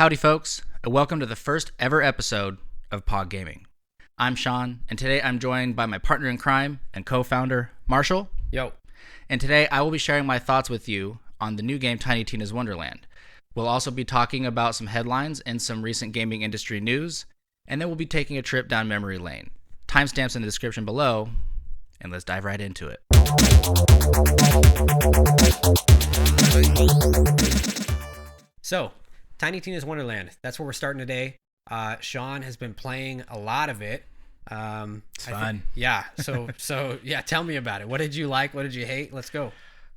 Howdy, folks, and welcome to the first ever episode of Pod Gaming. I'm Shawn, and today I'm joined by my partner in crime and co-founder, Marshal. Yo. And today I will be sharing my thoughts with you on the new game Tiny Tina's Wonderland. We'll also be talking about some headlines and some recent gaming industry news, and then we'll be taking a trip down memory lane. Timestamps in the description below, and let's dive right into it. So, Tiny Tina's Wonderland. That's where we're starting today. Shawn has been playing a lot of it. It's fun. So tell me about it. What did you like? What did you hate? Let's go.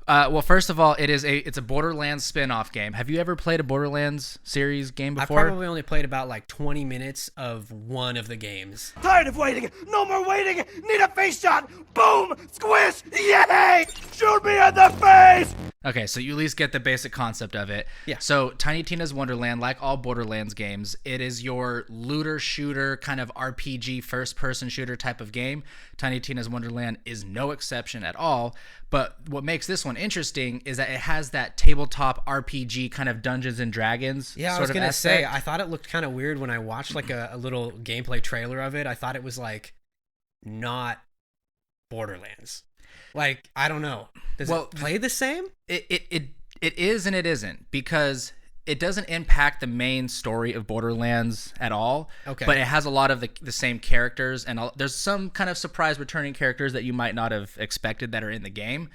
Well, first of all, it's a Borderlands spin-off game. Have you ever played a Borderlands series game before? I probably only played about like 20 minutes of one of the games. Tired of waiting! No more waiting! Need a face shot! Boom! Squish! Yay! Shoot me in the face! Okay, so you at least get the basic concept of it. Yeah. So Tiny Tina's Wonderland, like all Borderlands games, it is your looter shooter kind of RPG first-person shooter type of game. Tiny Tina's Wonderland is no exception at all. But what makes this one interesting is that it has that tabletop RPG kind of Dungeons and Dragons. Yeah, I was gonna say, I thought it looked kind of weird when I watched like a little gameplay trailer of it. I thought it was like not Borderlands. Like, I don't know. Does it play the same? It is and it isn't, because it doesn't impact the main story of Borderlands at all. Okay. But it has a lot of the same characters, and there's some kind of surprise returning characters that you might not have expected that are in the game.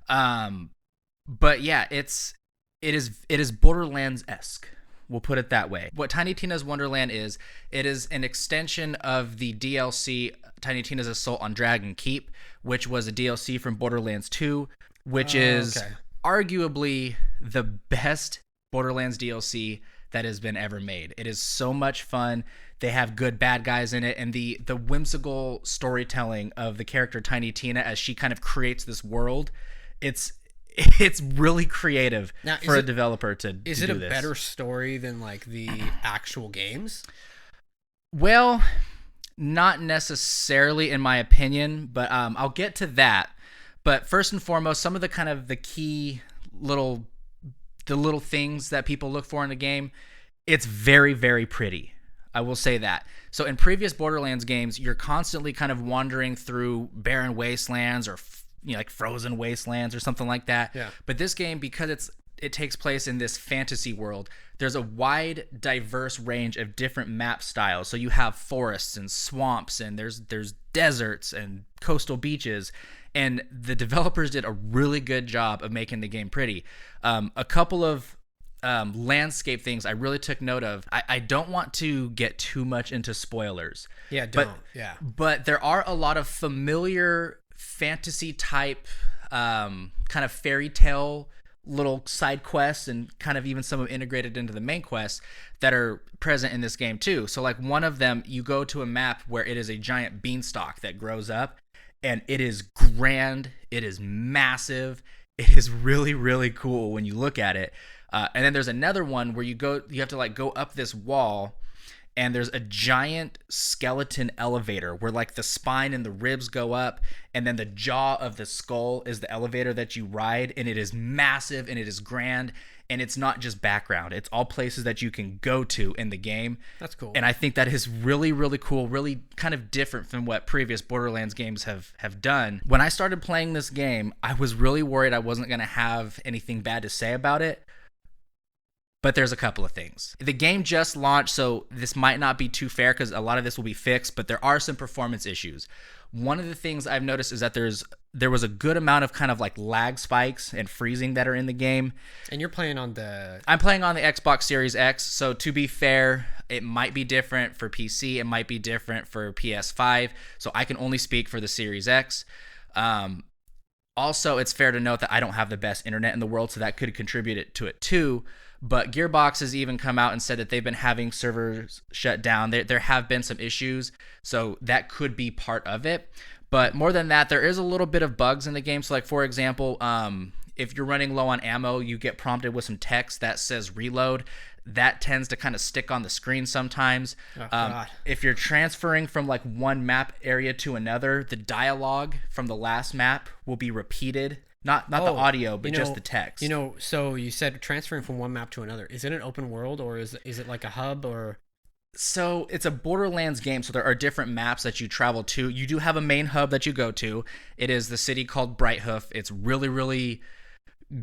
But yeah, it is Borderlands-esque. We'll put it that way. What Tiny Tina's Wonderland is, it is an extension of the DLC Tiny Tina's Assault on Dragon Keep, which was a DLC from Borderlands 2, which is arguably the best Borderlands DLC that has been ever made. It is so much fun. They have good bad guys in it, and the whimsical storytelling of the character Tiny Tina as she kind of creates this world. It's really creative for a developer to do this. Is it a better story than like the actual games? Well, not necessarily in my opinion, but I'll get to that. But first and foremost, some of the kind of the key little things that people look for in a game, it's very, very pretty. I will say that. So in previous Borderlands games, you're constantly kind of wandering through barren wastelands or like frozen wastelands or something like that. Yeah. But this game, because it takes place in this fantasy world, there's a wide, diverse range of different map styles. So you have forests and swamps, and there's deserts and coastal beaches. And the developers did a really good job of making the game pretty. A couple of landscape things I really took note of. I don't want to get too much into spoilers. Yeah, don't. But there are a lot of familiar fantasy type kind of fairy tale little side quests, and kind of even some of integrated into the main quests that are present in this game too. So like one of them, you go to a map where it is a giant beanstalk that grows up, and it is grand, it is massive, it is really, really cool when you look at it. And then there's another one where you have to like go up this wall, and there's a giant skeleton elevator where like the spine and the ribs go up, and then the jaw of the skull is the elevator that you ride, and it is massive and it is grand, and it's not just background. It's all places that you can go to in the game. That's cool. And I think that is really, really cool, really kind of different from what previous Borderlands games have done. When I started playing this game, I was really worried I wasn't going to have anything bad to say about it. But there's a couple of things. The game just launched, so this might not be too fair because a lot of this will be fixed, but there are some performance issues. One of the things I've noticed is that there was a good amount of kind of like lag spikes and freezing that are in the game. And you're playing on the... I'm playing on the Xbox Series X, so to be fair, it might be different for PC, it might be different for PS5, so I can only speak for the Series X. Also, it's fair to note that I don't have the best internet in the world, so that could contribute to it too. But Gearbox has even come out and said that they've been having servers shut down. There have been some issues, so that could be part of it. But more than that, there is a little bit of bugs in the game. So like, for example, if you're running low on ammo, you get prompted with some text that says reload. That tends to kind of stick on the screen sometimes. Oh, God. If you're transferring from like one map area to another, the dialogue from the last map will be repeated Not the audio, but just the text. So you said transferring from one map to another. Is it an open world, or is it like a hub, or? So it's a Borderlands game, so there are different maps that you travel to. You do have a main hub that you go to. It is the city called Brighthoof. It's really, really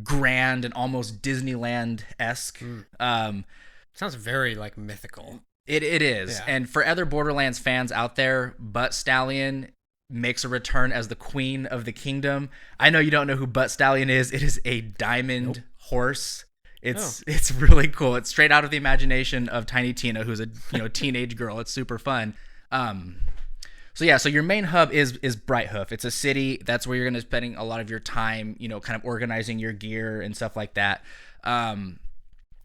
grand and almost Disneyland-esque. Sounds very like mythical. It is. Yeah. And for other Borderlands fans out there, Butt Stallion makes a return as the queen of the kingdom. I know you don't know who Butt Stallion is. It is a diamond horse. It's really cool. It's straight out of the imagination of Tiny Tina, who's a teenage girl. It's super fun. So your main hub is Brighthoof. It's a city. That's where you're going to be spending a lot of your time, kind of organizing your gear and stuff like that.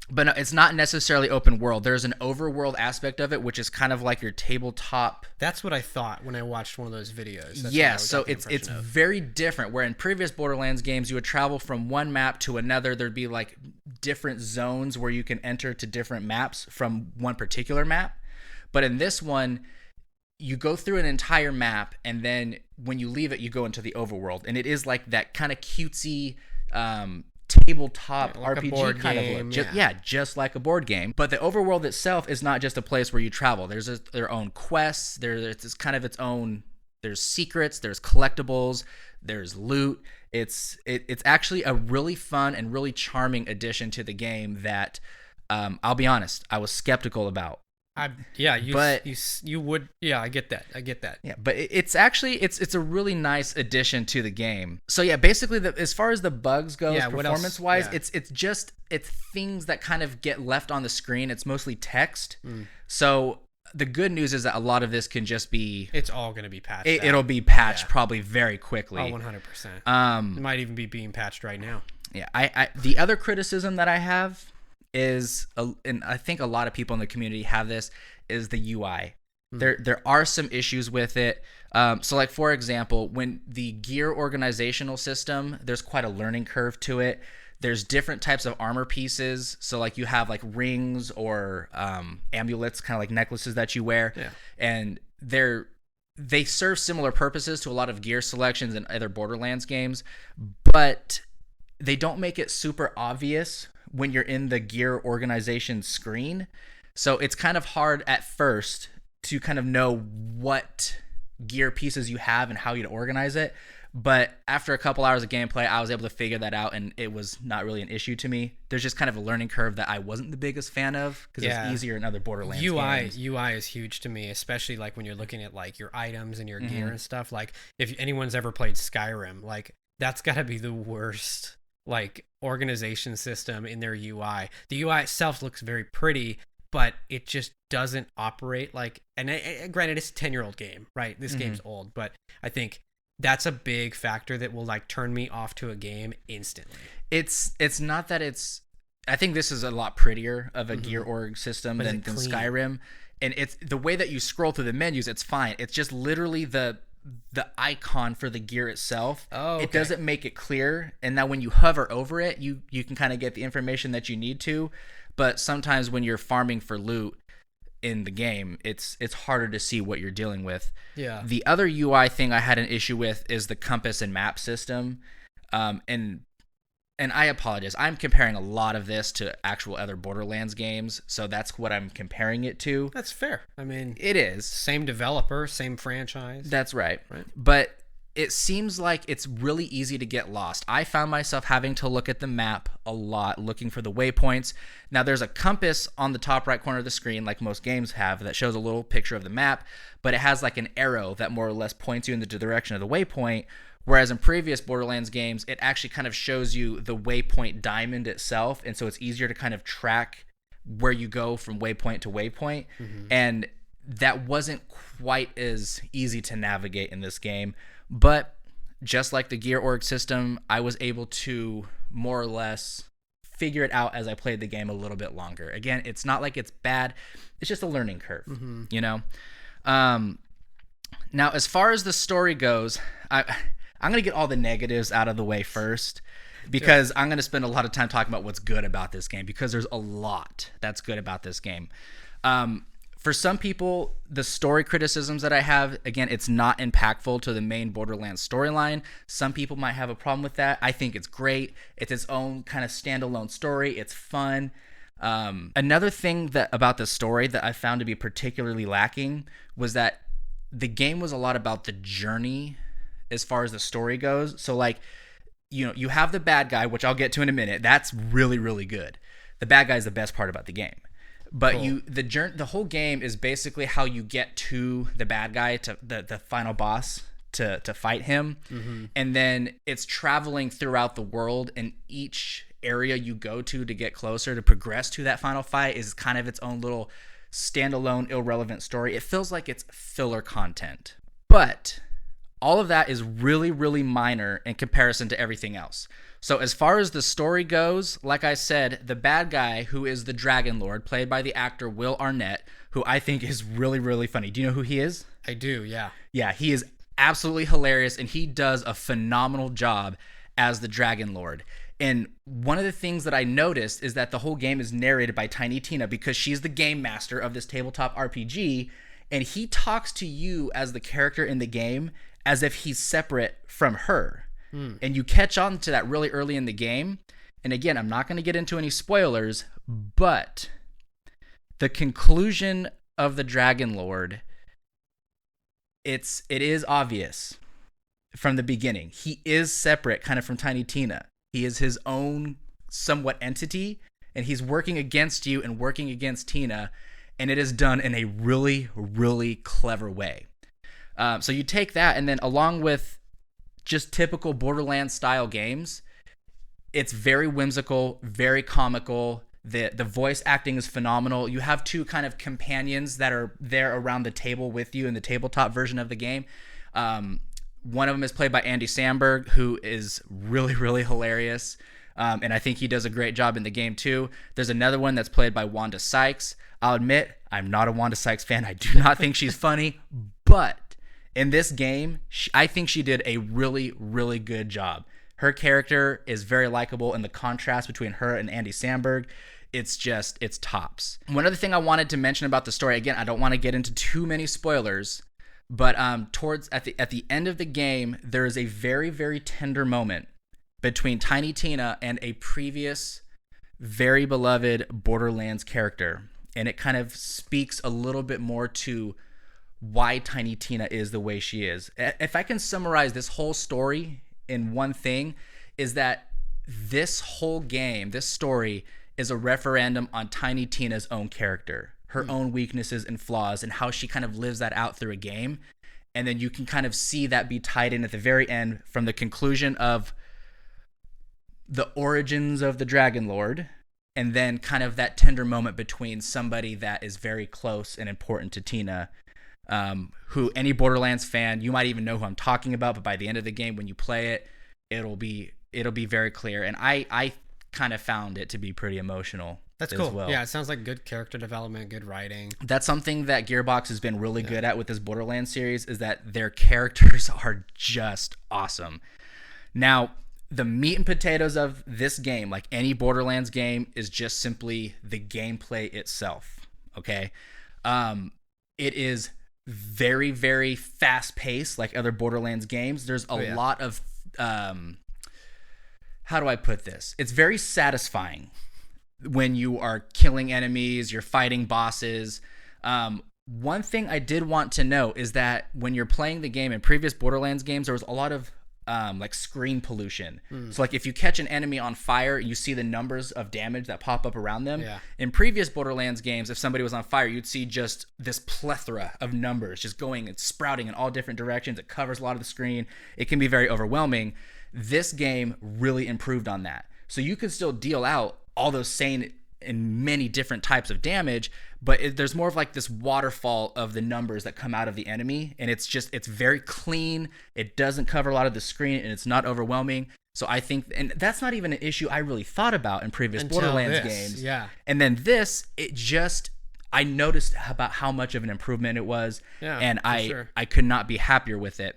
But no, it's not necessarily open world. There's an overworld aspect of it, which is kind of like your tabletop. That's what I thought when I watched one of those videos. So it's very different. Where in previous Borderlands games, you would travel from one map to another. There'd be like different zones where you can enter to different maps from one particular map. But in this one, you go through an entire map, and then when you leave it, you go into the overworld. And it is like that kind of cutesy tabletop like RPG kind of look. Just like a board game. But the overworld itself is not just a place where you travel. There's their own quests. It's kind of its own. There's secrets. There's collectibles. There's loot. It's actually a really fun and really charming addition to the game that I'll be honest, I was skeptical about. I get that. Yeah, but it's actually it's a really nice addition to the game. So yeah, basically as far as the bugs goes, performance wise, it's things that kind of get left on the screen. It's mostly text. So the good news is that a lot of this can just be. It's all going to be patched. It'll be patched probably very quickly. 100%. It might even be being patched right now. Yeah, I the other criticism that I have is, and I think a lot of people in the community have this, is the UI. There are some issues with it. So like, for example, when the gear organizational system, there's quite a learning curve to it. There's different types of armor pieces. So like you have like rings or amulets, kind of like necklaces that you wear. Yeah. And they serve similar purposes to a lot of gear selections in other Borderlands games, but they don't make it super obvious when you're in the gear organization screen. So it's kind of hard at first to kind of know what gear pieces you have and how you'd organize it. But after a couple hours of gameplay, I was able to figure that out, and it was not really an issue to me. There's just kind of a learning curve that I wasn't the biggest fan of, because it's easier in other Borderlands games. UI is huge to me, especially like when you're looking at like your items and your gear and stuff. Like if anyone's ever played Skyrim, like that's got to be the worst like organization system in their UI. The UI itself looks very pretty, but it just doesn't operate like, and granted it's a 10-year-old game, right? This game's old, but I think that's a big factor that will like turn me off to a game instantly. It's not that it's, I think this is a lot prettier of a gear org system than Skyrim. And it's the way that you scroll through the menus, it's fine. It's just literally the icon for the gear itself. It doesn't make it clear, and now when you hover over it, you can kind of get the information that you need to. But sometimes when you're farming for loot in the game, it's harder to see what you're dealing with. Yeah. The other UI thing I had an issue with is the compass and map system. And I apologize, I'm comparing a lot of this to actual other Borderlands games, so that's what I'm comparing it to. That's fair. I mean, it is. Same developer, same franchise. That's right. But it seems like it's really easy to get lost. I found myself having to look at the map a lot, looking for the waypoints. Now, there's a compass on the top right corner of the screen, like most games have, that shows a little picture of the map, but it has like an arrow that more or less points you in the direction of the waypoint. Whereas in previous Borderlands games, it actually kind of shows you the waypoint diamond itself, and so it's easier to kind of track where you go from waypoint to waypoint. And that wasn't quite as easy to navigate in this game. But just like the gear org system, I was able to more or less figure it out as I played the game a little bit longer. Again, it's not like it's bad. It's just a learning curve, you know? Now, as far as the story goes, I'm going to get all the negatives out of the way first, because I'm going to spend a lot of time talking about what's good about this game, because there's a lot that's good about this game. For some people, the story criticisms that I have, again, it's not impactful to the main Borderlands storyline. Some people might have a problem with that. I think it's great. It's its own kind of standalone story. It's fun. Another thing that about the story that I found to be particularly lacking was that the game was a lot about the journey as far as the story goes. So like, you have the bad guy, which I'll get to in a minute. That's really, really good. The bad guy is the best part about the game. But cool. The whole game is basically how you get to the bad guy, to the final boss, to fight him. Mm-hmm. And then it's traveling throughout the world, and each area you go to get closer to progress to that final fight is kind of its own little standalone irrelevant story. It feels like it's filler content. But all of that is really, really minor in comparison to everything else. So as far as the story goes, like I said, the bad guy, who is the Dragon Lord, played by the actor Will Arnett, who I think is really, really funny. Do you know who he is? I do, yeah. Yeah, he is absolutely hilarious, and he does a phenomenal job as the Dragon Lord. And one of the things that I noticed is that the whole game is narrated by Tiny Tina, because she's the game master of this tabletop RPG, and he talks to you as the character in the game as if he's separate from her. And you catch on to that really early in the game. And again, I'm not going to get into any spoilers, but the conclusion of the Dragon Lord, it is obvious from the beginning. He is separate kind of from Tiny Tina. He is his own somewhat entity, and he's working against you and working against Tina, and it is done in a really, really clever way. So you take that, and then along with just typical Borderlands style games, it's very whimsical, very comical. The voice acting is phenomenal. You have two kind of companions that are there around the table with you in the tabletop version of the game. One of them is played by Andy Samberg, who is really, really hilarious. And I think he does a great job in the game too. There's another one that's played by Wanda Sykes. I'll admit, I'm not a Wanda Sykes fan. I do not think she's funny, but in this game, I think she did a really, really good job. Her character is very likable, and the contrast between her and Andy Samberg, it's tops. One other thing I wanted to mention about the story, again, I don't want to get into too many spoilers, but at the end of the game, there is a very, very tender moment between Tiny Tina and a previous very beloved Borderlands character, and it kind of speaks a little bit more to why Tiny Tina is the way she is. If I can summarize this whole story in one thing, is that this whole game, this story, is a referendum on Tiny Tina's own character, her own weaknesses and flaws, and how she kind of lives that out through a game. And then you can kind of see that be tied in at the very end from the conclusion of the origins of the Dragon Lord, and then kind of that tender moment between somebody that is very close and important to Tina, who any Borderlands fan, you might even know who I'm talking about, but by the end of the game, when you play it, it'll be very clear. And I kind of found it to be pretty emotional. That's cool. Well. Yeah, it sounds like good character development, good writing. That's something that Gearbox has been really good at with this Borderlands series, is that their characters are just awesome. Now, the meat and potatoes of this game, like any Borderlands game, is just simply the gameplay itself. Okay, it is very, very fast paced, like other Borderlands games. There's a lot of how do I put this? It's very satisfying when you are killing enemies, you're fighting bosses. One thing I did want to note is that when you're playing the game, in previous Borderlands games, there was a lot of like screen pollution. So like if you catch an enemy on fire, you see the numbers of damage that pop up around them. In previous Borderlands games, if somebody was on fire, you'd see just this plethora of numbers just going and sprouting in all different directions. It covers a lot of the screen. It can be very overwhelming. This game really improved on that. So you can still deal out all those same and many different types of damage, but there's more of like this waterfall of the numbers that come out of the enemy, and it's very clean. It doesn't cover a lot of the screen, and it's not overwhelming. So I think, and that's not even an issue I really thought about in previous Borderlands games. Yeah. And then this, I noticed about how much of an improvement it was, and I could not be happier with it.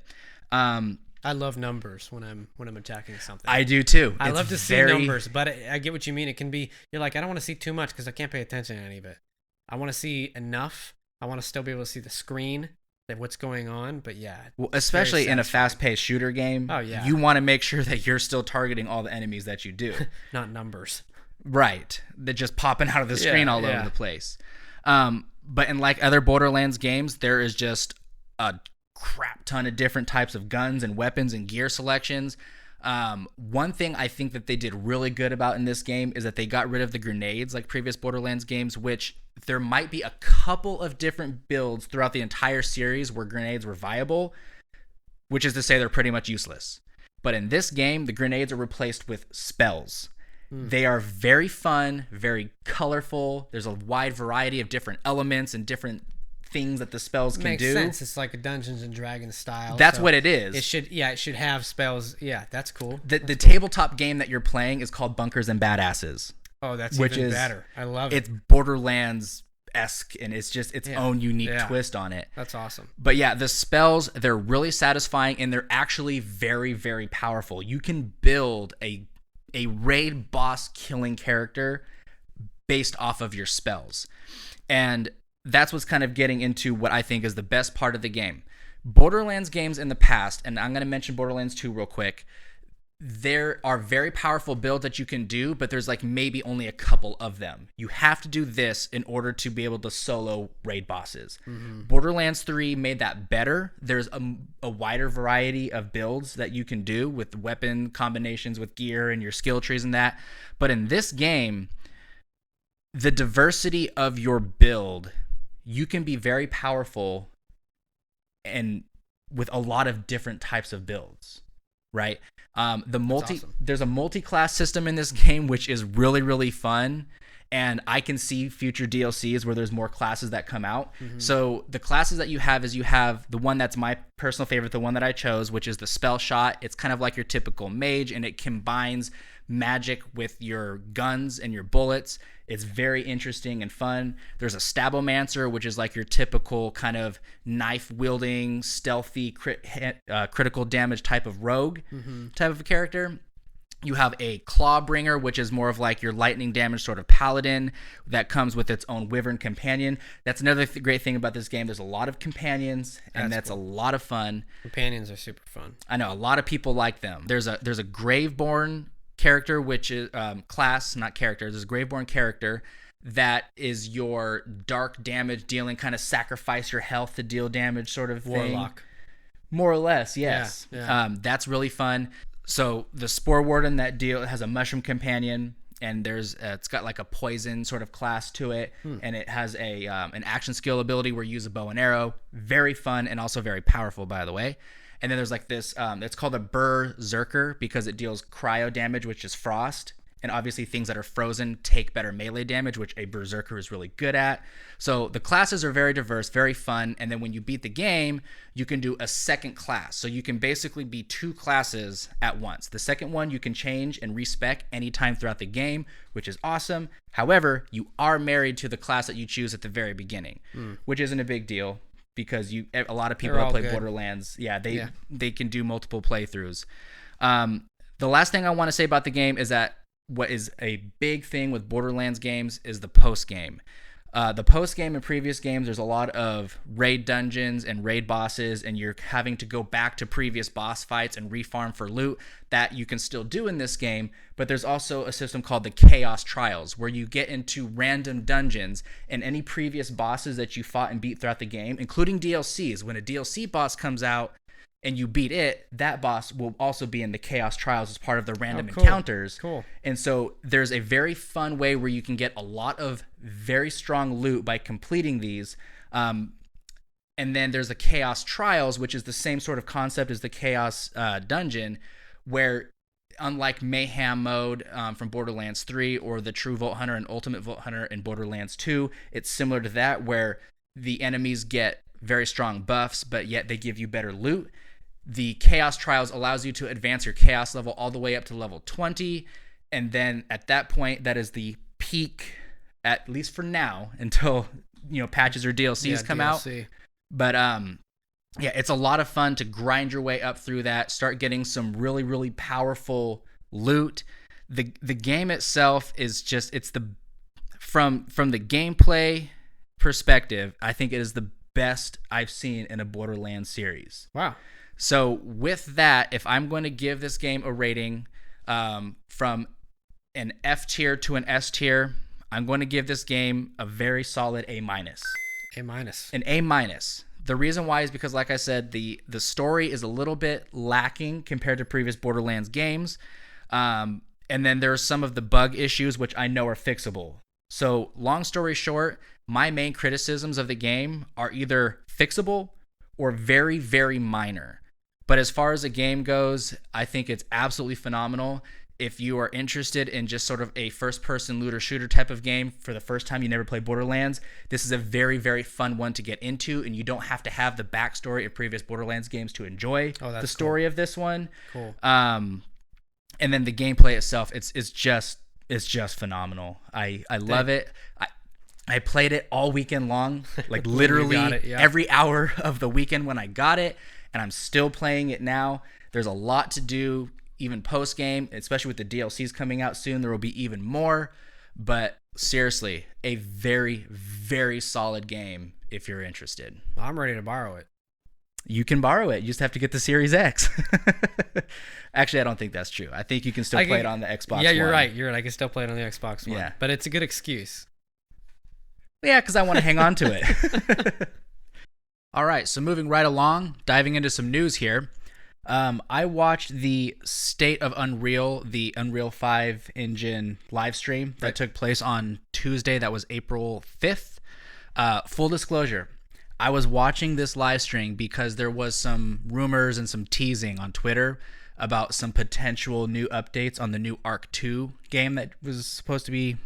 I love numbers when I'm attacking something. I do too. I love to see numbers, but I get what you mean. It can be, you're like, I don't want to see too much because I can't pay attention to any of it. I want to see enough I want to still be able to see the screen, like what's going on. But yeah, well, especially in a fast-paced shooter game, oh yeah, you want to make sure that you're still targeting all the enemies that you do, not numbers. Right, they're just popping out of the screen all over the place. But in like other Borderlands games, there is just a crap ton of different types of guns and weapons and gear selections. One thing I think that they did really good about in this game is that they got rid of the grenades like previous Borderlands games, which there might be a couple of different builds throughout the entire series where grenades were viable, which is to say they're pretty much useless. But in this game, the grenades are replaced with spells. They are very fun, very colorful. There's a wide variety of different elements and different things that the spells can do. Makes sense. It's like a Dungeons and Dragons style. That's what it is. It should have spells. Yeah, that's cool. The tabletop game that you're playing is called Bunkers and Badasses. Oh, that's even better. I love it. It's Borderlands-esque, and it's just its own unique twist on it. That's awesome. But yeah, the spells, they're really satisfying, and they're actually very, very powerful. You can build a raid boss killing character based off of your spells. And that's what's kind of getting into what I think is the best part of the game. Borderlands games in the past, and I'm going to mention Borderlands 2 real quick, there are very powerful builds that you can do, but there's like maybe only a couple of them. You have to do this in order to be able to solo raid bosses. Borderlands 3 made that better. There's a wider variety of builds that you can do with weapon combinations with gear and your skill trees and that. But in this game, the diversity of your build, you can be very powerful and with a lot of different types of builds, right? There's a multi-class system in this game, which is really, really fun. And I can see future DLCs where there's more classes that come out. So the classes that you have the one that's my personal favorite, the one that I chose, which is the Spell Shot. It's kind of like your typical mage, and it combines magic with your guns and your bullets. It's very interesting and fun. There's a Stabomancer, which is like your typical kind of knife-wielding, stealthy, critical damage type of rogue type of a character. You have a Clawbringer, which is more of like your lightning damage sort of paladin that comes with its own wyvern companion. That's another great thing about this game. There's a lot of companions, and that's cool. A lot of fun. Companions are super fun. I know a lot of people like them. There's a Graveborn character, which is class, not character. There's a Graveborn character that is your dark damage dealing, kind of sacrifice your health to deal damage sort of thing. Warlock. More or less, yes. Yeah. That's really fun. So the Spore Warden that has a mushroom companion, and it's got like a poison sort of class to it, and it has an action skill ability where you use a bow and arrow. Very fun and also very powerful, by the way. And then there's like this, it's called a Berserker because it deals cryo damage, which is frost. And obviously things that are frozen take better melee damage, which a Berserker is really good at. So the classes are very diverse, very fun. And then when you beat the game, you can do a second class. So you can basically be two classes at once. The second one you can change and respec anytime throughout the game, which is awesome. However, you are married to the class that you choose at the very beginning, which isn't a big deal because a lot of people that play Borderlands, they can do multiple playthroughs. The last thing I want to say about the game is that what is a big thing with Borderlands games is the post-game. The post-game in previous games, there's a lot of raid dungeons and raid bosses, and you're having to go back to previous boss fights and refarm for loot that you can still do in this game, but there's also a system called the Chaos Trials, where you get into random dungeons, and any previous bosses that you fought and beat throughout the game, including DLCs, when a DLC boss comes out, and you beat it, that boss will also be in the Chaos Trials as part of the random encounters. Cool. And so there's a very fun way where you can get a lot of very strong loot by completing these. And then there's the Chaos Trials, which is the same sort of concept as the Chaos Dungeon, where unlike Mayhem mode from Borderlands 3 or the True Vault Hunter and Ultimate Vault Hunter in Borderlands 2, it's similar to that where the enemies get very strong buffs, but yet they give you better loot. The Chaos Trials allows you to advance your Chaos level all the way up to level 20, and then at that point, that is the peak, at least for now, until patches or DLCs come out. But it's a lot of fun to grind your way up through that, start getting some really, really powerful loot. The game itself is just from the gameplay perspective, I think it is the best I've seen in a Borderlands series. Wow. So with that, if I'm going to give this game a rating from an F tier to an S tier, I'm going to give this game a very solid A-. A-. An A-. The reason why is because, like I said, the story is a little bit lacking compared to previous Borderlands games. And then there's some of the bug issues, which I know are fixable. So long story short, my main criticisms of the game are either fixable or very, very minor. But as far as the game goes, I think it's absolutely phenomenal. If you are interested in just sort of a first-person looter shooter type of game for the first time, you never played Borderlands, this is a very, very fun one to get into, and you don't have to have the backstory of previous Borderlands games to enjoy the story of this one. Cool. And then the gameplay itself, it's just phenomenal. I love it. I played it all weekend long, like literally every hour of the weekend when I got it, and I'm still playing it now. There's a lot to do. Even post-game, especially with the DLCs coming out soon, there will be even more. But seriously, a very, very solid game if you're interested. I'm ready to borrow it. You can borrow it. You just have to get the Series X. Actually, I don't think that's true. I think you can still play it on the Xbox Yeah, you're One. right. You're right. I can still play it on the Xbox One. Yeah. But it's a good excuse. Yeah, because I want to hang on to it. All right, so moving right along, diving into some news here. I watched the State of Unreal, the Unreal 5 engine live stream that took place on Tuesday. That was April 5th. Full disclosure, I was watching this live stream because there was some rumors and some teasing on Twitter about some potential new updates on the new Ark 2 game that was supposed to be...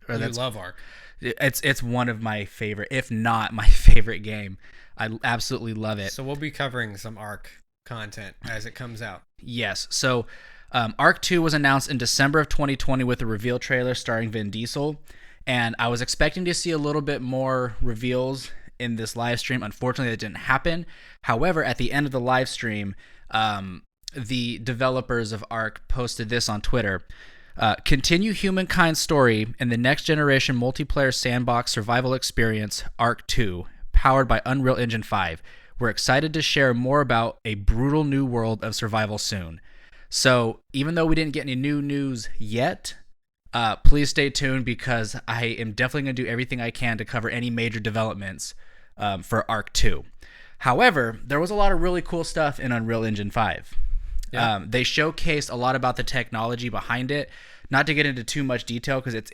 You love Ark. It's one of my favorite, if not my favorite game. I absolutely love it. So we'll be covering some Ark content as it comes out. Yes. So Ark 2 was announced in December of 2020 with a reveal trailer starring Vin Diesel. And I was expecting to see a little bit more reveals in this live stream. Unfortunately, that didn't happen. However, at the end of the live stream, the developers of Ark posted this on Twitter. Continue humankind's story in the next generation multiplayer sandbox survival experience, Ark 2, powered by Unreal Engine 5. We're excited to share more about a brutal new world of survival soon. So even though we didn't get any new news yet, please stay tuned because I am definitely going to do everything I can to cover any major developments for Ark 2. However, there was a lot of really cool stuff in Unreal Engine 5. Yeah. They showcased a lot about the technology behind it. Not to get into too much detail because it's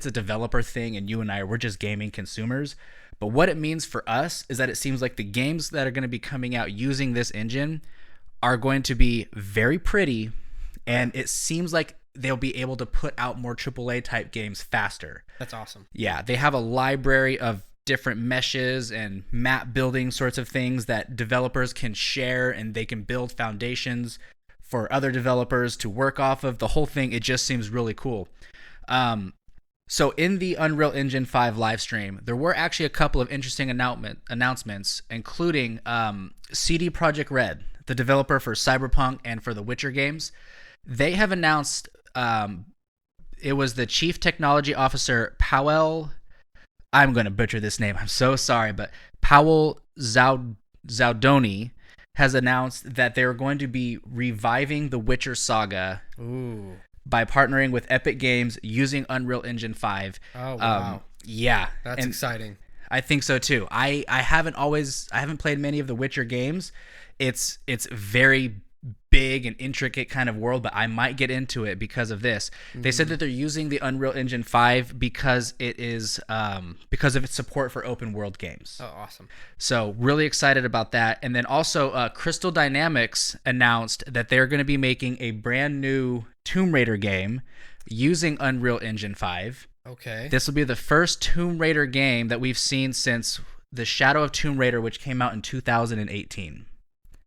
a developer thing and you and we're just gaming consumers. But what it means for us is that it seems like the games that are going to be coming out using this engine are going to be very pretty, and it seems like they'll be able to put out more AAA type games faster. That's awesome. Yeah, they have a library of different meshes and map building sorts of things that developers can share, and they can build foundations for other developers to work off of. The whole thing, it just seems really cool. So in the Unreal Engine 5 live stream, there were actually a couple of interesting announcements, including CD Projekt Red, the developer for Cyberpunk and for the Witcher games. They have announced, it was the Chief Technology Officer, Powell, I'm going to butcher this name, I'm so sorry, but Powell Zaudoni has announced that they're going to be reviving the Witcher saga. Ooh. By partnering with Epic Games using Unreal Engine 5. Oh, wow. Yeah. That's exciting. I think so too. I haven't played many of the Witcher games. It's very big and intricate kind of world, but I might get into it because of this. Mm-hmm. They said that they're using the Unreal Engine 5 because it is because of its support for open world games. Oh, awesome. So really excited about that. And then also Crystal Dynamics announced that they're going to be making a brand new Tomb Raider game using Unreal Engine 5. Okay. This will be the first Tomb Raider game that we've seen since The Shadow of Tomb Raider, which came out in 2018.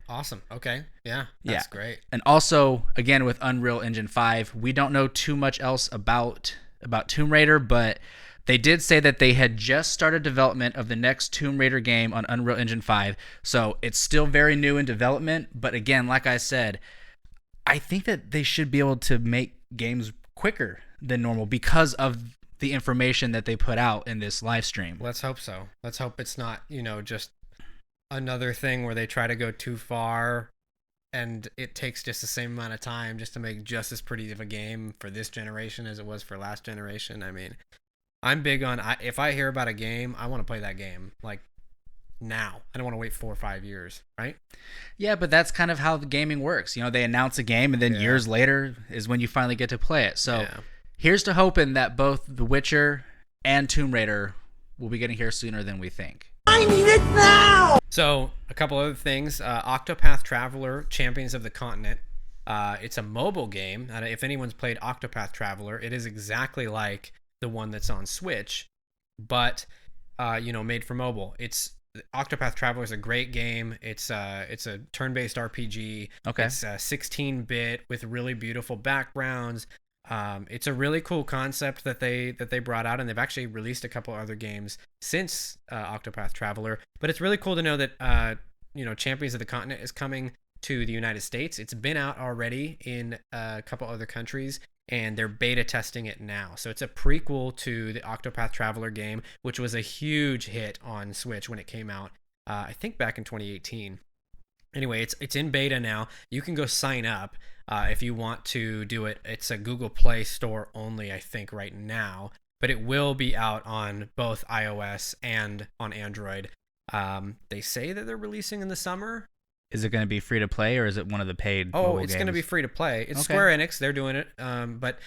Awesome. Okay. Yeah. That's great. And also, again, with Unreal Engine 5, we don't know too much else about Tomb Raider, but they did say that they had just started development of the next Tomb Raider game on Unreal Engine 5. So it's still very new in development. But again, like I said, I think that they should be able to make games quicker than normal because of the information that they put out in this live stream. Let's hope so. Let's hope it's not, just another thing where they try to go too far and it takes just the same amount of time just to make just as pretty of a game for this generation as it was for last generation. I mean, I'm big on, if I hear about a game, I want to play that game like now. I don't want to wait 4 or 5 years, right? Yeah, but that's kind of how the gaming works. They announce a game and then years later is when you finally get to play it. So here's to hoping that both The Witcher and Tomb Raider will be getting here sooner than we think. I need it now! So, a couple other things. Octopath Traveler, Champions of the Continent. It's a mobile game. If anyone's played Octopath Traveler, it is exactly like the one that's on Switch, but, made for mobile. Octopath Traveler is a great game. It's a turn-based RPG. Okay. It's 16-bit with really beautiful backgrounds. It's a really cool concept that they brought out, and they've actually released a couple other games since Octopath Traveler. But it's really cool to know that Champions of the Continent is coming to the United States. It's been out already in a couple other countries, and they're beta testing it now. So it's a prequel to the Octopath Traveler game, which was a huge hit on Switch when it came out. I think back in 2018. Anyway, it's in beta now. You can go sign up if you want to do it. It's a Google Play Store only, I think, right now. But it will be out on both iOS and on Android. They say that they're releasing in the summer. Is it going to be free to play, or is it one of the paid mobile games? Going to be free to play. It's Square Enix. They're doing it. But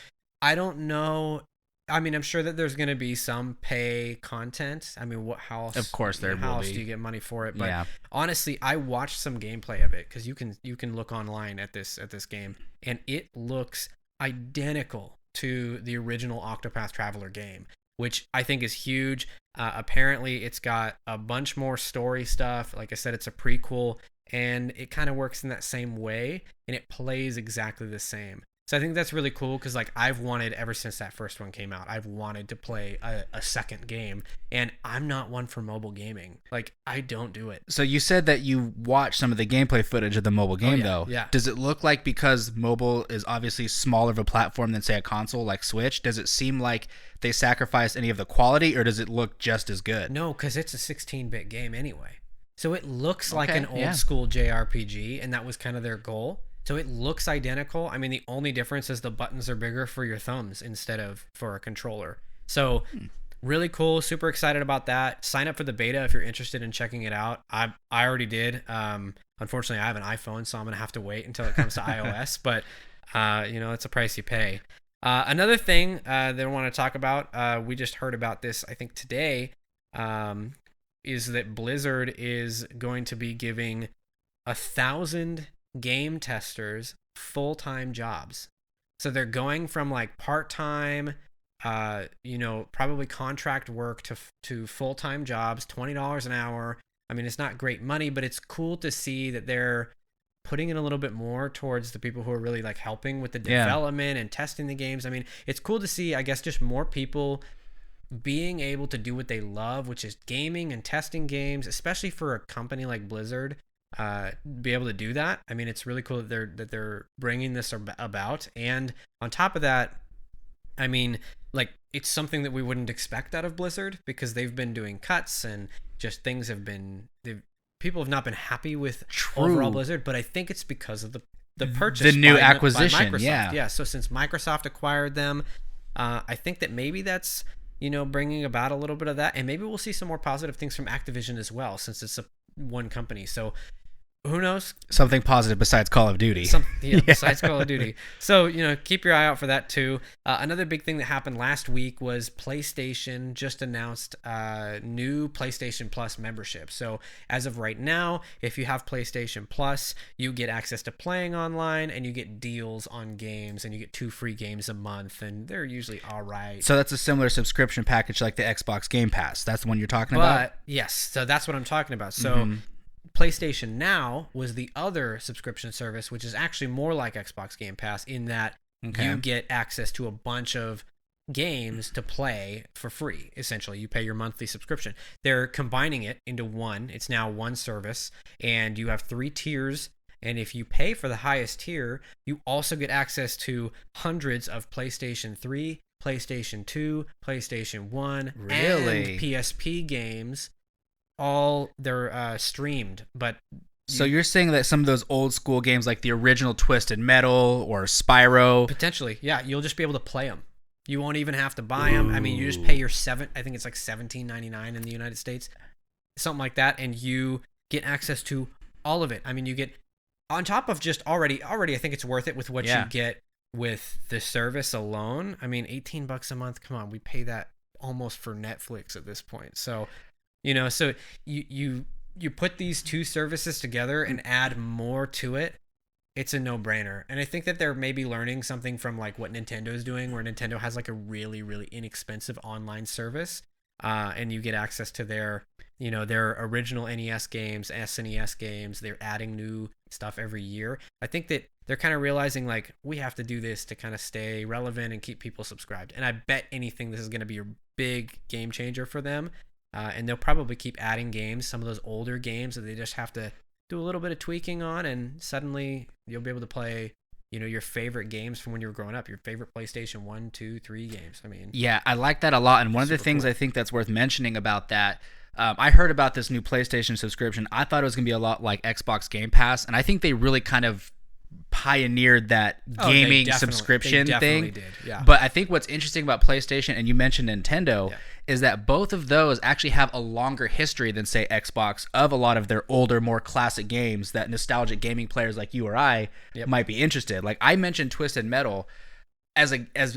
I don't know. I mean, I'm sure that there's going to be some pay content. I mean, how else? Of course, there will be. How else do you get money for it? But honestly, I watched some gameplay of it because you can look online at this game, and it looks identical to the original Octopath Traveler game, which I think is huge. Apparently, it's got a bunch more story stuff. Like I said, it's a prequel, and it kind of works in that same way, and it plays exactly the same. So I think that's really cool because, like, I've wanted, ever since that first one came out, I've wanted to play a second game, and I'm not one for mobile gaming. Like, I don't do it. So you said that you watched some of the gameplay footage of the mobile game, though. Yeah. Does it look like, because mobile is obviously smaller of a platform than, say, a console like Switch, does it seem like they sacrificed any of the quality, or does it look just as good? No, because it's a 16-bit game anyway. So it looks like an old-school JRPG, and that was kind of their goal. So it looks identical. I mean, the only difference is the buttons are bigger for your thumbs instead of for a controller. So really cool. Super excited about that. Sign up for the beta if you're interested in checking it out. I already did. Unfortunately, I have an iPhone, so I'm going to have to wait until it comes to iOS. But, it's a price you pay. Another thing that I want to talk about, we just heard about this, I think, today, is that Blizzard is going to be giving 1,000 game testers full-time jobs. So they're going from like part-time probably contract work to full-time jobs, $20 an hour. I mean, it's not great money, but it's cool to see that they're putting in a little bit more towards the people who are really like helping with the development and testing the games. I mean, it's cool to see, I guess, just more people being able to do what they love, which is gaming and testing games, especially for a company like Blizzard. Be able to do that. I mean, it's really cool that they're bringing this about. And on top of that, I mean, like, it's something that we wouldn't expect out of Blizzard because they've been doing cuts and just things people have not been happy with overall Blizzard. But I think it's because of the purchase, the new by acquisition. Microsoft. Yeah. So since Microsoft acquired them, I think that maybe that's bringing about a little bit of that, and maybe we'll see some more positive things from Activision as well, since it's one company. So who knows? Something positive besides Call of Duty. Besides Call of Duty. So, keep your eye out for that too. Another big thing that happened last week was PlayStation just announced new PlayStation Plus membership. So as of right now, if you have PlayStation Plus, you get access to playing online, and you get deals on games, and you get 2 free games a month, and they're usually all right. So that's a similar subscription package like the Xbox Game Pass. That's the one you're talking about? Yes, so that's what I'm talking about. So PlayStation Now was the other subscription service, which is actually more like Xbox Game Pass in that you get access to a bunch of games to play for free. Essentially, you pay your monthly subscription. They're combining it into one. It's now one service, and you have 3 tiers. And if you pay for the highest tier, you also get access to hundreds of PlayStation 3, PlayStation 2, PlayStation 1, Really? and PSP games. All they're streamed, but So you're saying that some of those old school games like the original Twisted Metal or Spyro, potentially, yeah, you'll just be able to play them. You won't even have to buy them. I mean, you just pay your I think it's like $17.99 in the United States, something like that, and you get access to all of it. I mean, you get on top of just already. I think it's worth it with what you get with the service alone. I mean, $18 a month. Come on, we pay that almost for Netflix at this point. So, so you put these two services together and add more to it. It's a no-brainer. And I think that they're maybe learning something from like what Nintendo's doing, where Nintendo has like a really, really inexpensive online service, and you get access to their original NES games, SNES games. They're adding new stuff every year. I think that they're kind of realizing like we have to do this to kind of stay relevant and keep people subscribed. And I bet anything this is going to be a big game changer for them. And they'll probably keep adding games, some of those older games that they just have to do a little bit of tweaking on, and suddenly you'll be able to play, your favorite games from when you were growing up, your favorite PlayStation 1, 2, 3 games. I mean, yeah, I like that a lot. And one of the things cool. I think that's worth mentioning about that, I heard about this new PlayStation subscription. I thought it was going to be a lot like Xbox Game Pass, and I think they really kind of pioneered that gaming subscription thing. Did, yeah. But I think what's interesting about PlayStation, and you mentioned Nintendo, is that both of those actually have a longer history than, say, Xbox, of a lot of their older, more classic games that nostalgic gaming players like you or I might be interested. Like I mentioned Twisted Metal. As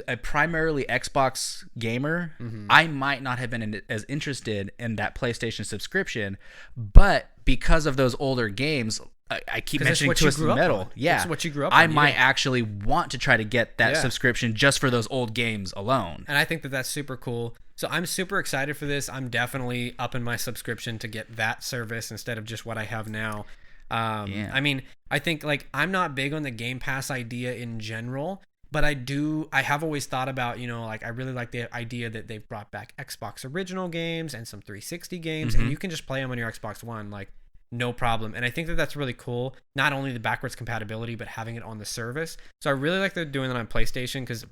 a primarily Xbox gamer, I might not have been as interested in that PlayStation subscription, but because of those older games, I keep mentioning Twisted Metal. Yeah, that's what you grew up on. I might actually want to try to get that subscription just for those old games alone. And I think that that's super cool. So I'm super excited for this. I'm definitely upping my subscription to get that service instead of just what I have now. I mean, I think like I'm not big on the Game Pass idea in general. But I have always thought about, like I really like the idea that they've brought back Xbox original games and some 360 games, and you can just play them on your Xbox One, like no problem. And I think that that's really cool. Not only the backwards compatibility, but having it on the service. So I really like they're doing that on PlayStation, because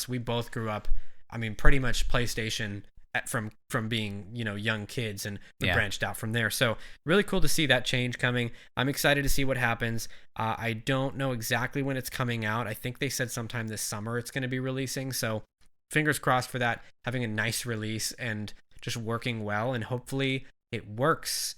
we both grew up, I mean, pretty much PlayStation from being young kids, and we branched out from there. So really cool to see that change coming. I'm excited to see what happens. I don't know exactly when it's coming out. I think they said sometime this summer it's going to be releasing, so fingers crossed for that, having a nice release and just working well, and hopefully it works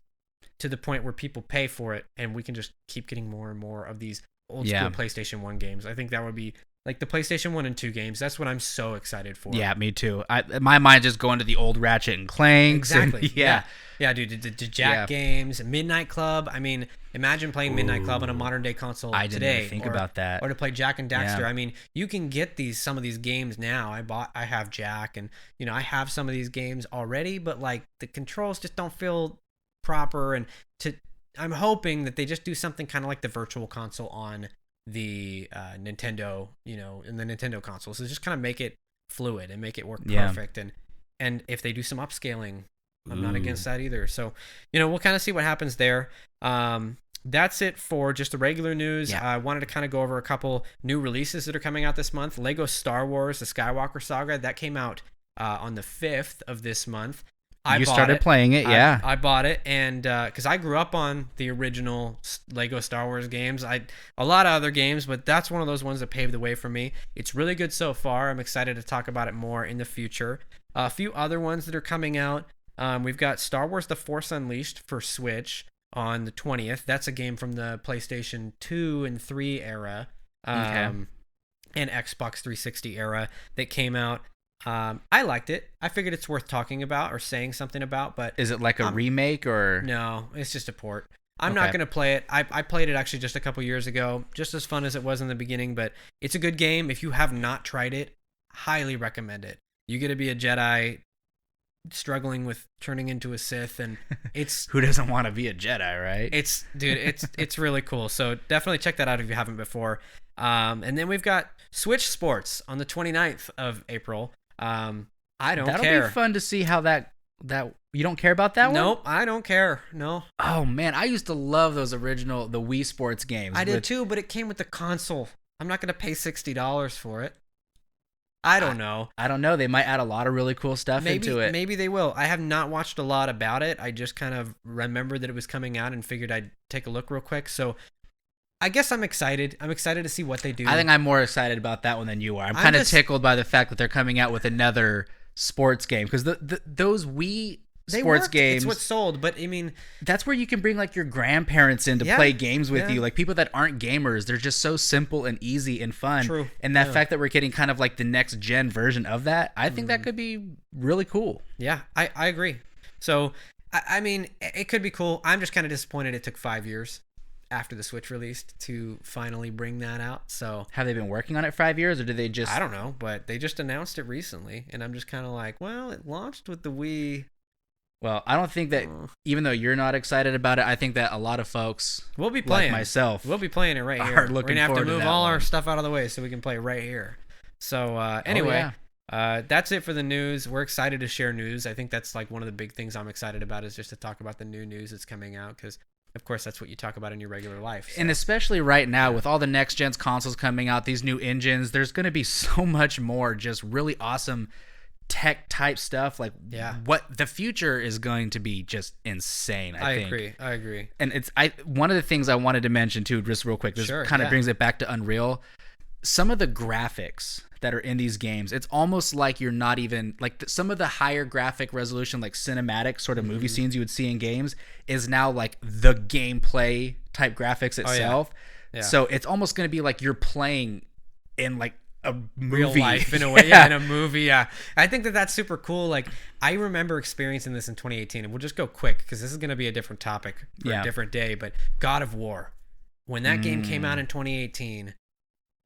to the point where people pay for it and we can just keep getting more and more of these old school PlayStation 1 games. I think that would be like the PlayStation 1 and 2 games. That's what I'm so excited for. Yeah, me too. My mind just going to the old Ratchet and Clank. Exactly. Yeah, dude. The Jack games, Midnight Club. I mean, imagine playing Midnight Club on a modern day console today. I didn't even think about that. Or to play Jack and Daxter. Yeah. I mean, you can get some of these games now. I have Jack, and I have some of these games already, but like the controls just don't feel proper. And I'm hoping that they just do something kind of like the Virtual Console on the Nintendo, in the Nintendo consoles. So just kind of make it fluid and make it work perfect. And if they do some upscaling, I'm not against that either. So, we'll kind of see what happens there. That's it for just the regular news. Yeah. I wanted to kind of go over a couple new releases that are coming out this month. Lego Star Wars, the Skywalker Saga, that came out on the 5th of this month. You started playing it, yeah. I bought it, and because I grew up on the original Lego Star Wars games. A lot of other games, but that's one of those ones that paved the way for me. It's really good so far. I'm excited to talk about it more in the future. A few other ones that are coming out. We've got Star Wars The Force Unleashed for Switch on the 20th. That's a game from the PlayStation 2 and 3 era, and Xbox 360 era that came out. I liked it. I figured it's worth talking about or saying something about, but is it like a remake or? No, it's just a port. I'm not going to play it. I played it actually just a couple years ago, just as fun as it was in the beginning, but it's a good game. If you have not tried it, highly recommend it. You get to be a Jedi struggling with turning into a Sith, and it's who doesn't want to be a Jedi, right? It's really cool. So definitely check that out if you haven't before. And then we've got Switch Sports on the 29th of April. I don't care. That'll be fun to see how that you don't care about that one? Nope, I don't care. No. Oh man, I used to love those original the Wii Sports games. I did too, but it came with the console. I'm not going to pay $60 for it. I don't know. I don't know. They might add a lot of really cool stuff into it. Maybe they will. I have not watched a lot about it. I just kind of remembered that it was coming out and figured I'd take a look real quick. So I guess I'm excited. I'm excited to see what they do. I think I'm more excited about that one than you are. I'm kind of tickled by the fact that they're coming out with another sports game, because those Wii sports games, it's what sold. But I mean, that's where you can bring like your grandparents in to play games with you, like people that aren't gamers. They're just so simple and easy and fun. True. And that fact that we're getting kind of like the next gen version of that, I think that could be really cool. Yeah, I agree. So I mean, it could be cool. I'm just kind of disappointed it took 5 years after the Switch released to finally bring that out. So have they been working on it 5 years, or did they just? I don't know, but they just announced it recently, and I'm just kind of like, well, it launched with the Wii. Well, I don't think that, even though you're not excited about it, I think that a lot of folks, we'll be playing, like myself, we'll be playing it right here. We're gonna have to move all our stuff out of the way so we can play right here. So anyway, that's it for the news. We're excited to share news. I think that's like one of the big things I'm excited about, is just to talk about the new news that's coming out, because of course that's what you talk about in your regular life. So. And especially right now with all the next gen consoles coming out, these new engines, there's going to be so much more just really awesome tech type stuff. Like what the future is going to be just insane. I think. I agree. And one of the things I wanted to mention too, just real quick, this kind of brings it back to Unreal. Some of the graphics that are in these games, it's almost like you're not even like some of the higher graphic resolution, like cinematic sort of movie scenes you would see in games, is now like the gameplay type graphics itself. So it's almost going to be like you're playing in like a movie. Real life in a way. In a movie. I think that's super cool. Like, I remember experiencing this in 2018, and we'll just go quick because this is going to be a different topic for a different day. But God of War, when that game came out in 2018,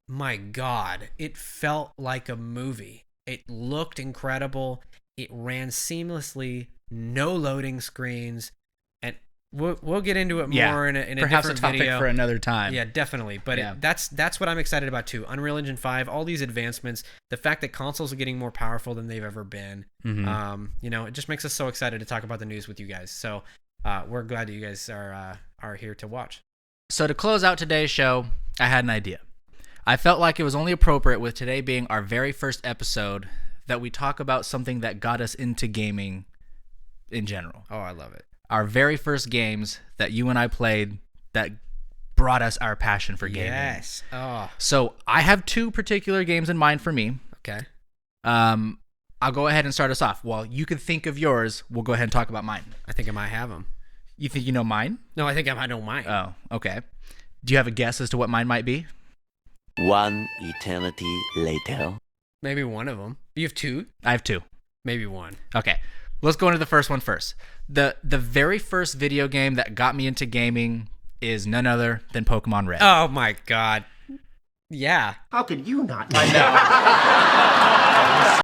my God, it felt like a movie. It looked incredible. It ran seamlessly, no loading screens. And we'll get into it more in a perhaps different a topic video for another time. Yeah, definitely. But that's what I'm excited about too. Unreal Engine 5, all these advancements, the fact that consoles are getting more powerful than they've ever been. It just makes us so excited to talk about the news with you guys. So we're glad that you guys are here to watch. So to close out today's show, I had an idea. I felt like it was only appropriate, with today being our very first episode, that we talk about something that got us into gaming in general. Oh, I love it. Our very first games that you and I played that brought us our passion for gaming. Yes. Oh. So I have two particular games in mind for me. Okay. I'll go ahead and start us off. While you can think of yours, we'll go ahead and talk about mine. I think I might have them. You think you know mine? No, I think I might know mine. Oh, okay. Do you have a guess as to what mine might be? One eternity later. Maybe one of them. You have two? I have two. Maybe one. Okay. Let's go into the first one first. The very first video game that got me into gaming is none other than Pokemon Red. Oh my God. Yeah. How could you not? I know.